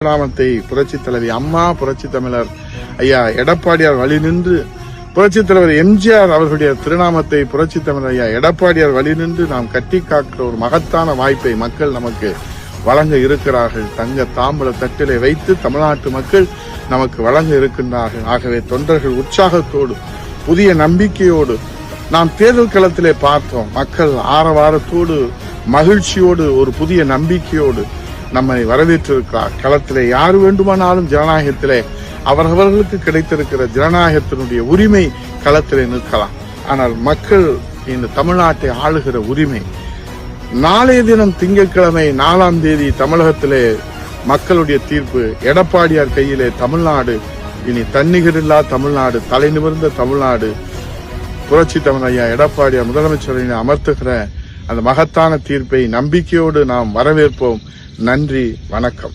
நாமத்தை புரட்சி தலைவி அம்மா, புரட்சி தமிழர் ஐயா எடப்பாடியார் வழி நின்று, புரட்சி தலைவர் எம்ஜிஆர் அவர்களுடைய திருநாமத்தை புரட்சி தமிழர் ஐயா எடப்பாடியார் வழி நின்று நாம் கட்டி காக்கிற ஒரு மகத்தான வாய்ப்பை மக்கள் நமக்கு வழங்க இருக்கிறார்கள். தங்க தாம்பூல தட்டிலே வைத்து தமிழ்நாட்டு மக்கள் நமக்கு வழங்க இருக்கின்றார்கள். ஆகவே தொண்டர்கள் உற்சாகத்தோடு, புதிய நம்பிக்கையோடு நாம் தேர்தல் களத்திலே பார்த்தோம். மக்கள் ஆரவாரத்தோடு, மகிழ்ச்சியோடு, ஒரு புதிய நம்பிக்கையோடு நம்மை வரவேற்றிருக்கிறார். களத்திலே யார் வேண்டுமானாலும் ஜனநாயகத்திலே அவர்களுக்கு கிடைத்திருக்கிற ஜனநாயகத்தினுடைய உரிமை களத்திலே நிற்கலாம். ஆனால் மக்கள் இந்த தமிழ்நாட்டை ஆளுகிற உரிமை, நாளைய தினம் திங்கட்கிழமை 4ஆம் தேதி தமிழகத்திலே மக்களுடைய தீர்ப்பு. எடப்பாடியார் கையிலே தமிழ்நாடு இனி தன்னிகரில்லா தமிழ்நாடு, தலை நிமிர்ந்த தமிழ்நாடு. புரட்சி தமிழர் ஐயா எடப்பாடியார் முதலமைச்சரை அமர்த்துகிற அந்த மகத்தான தீர்ப்பை நம்பிக்கையோடு நாம் வரவேற்போம். நன்றி, வணக்கம்.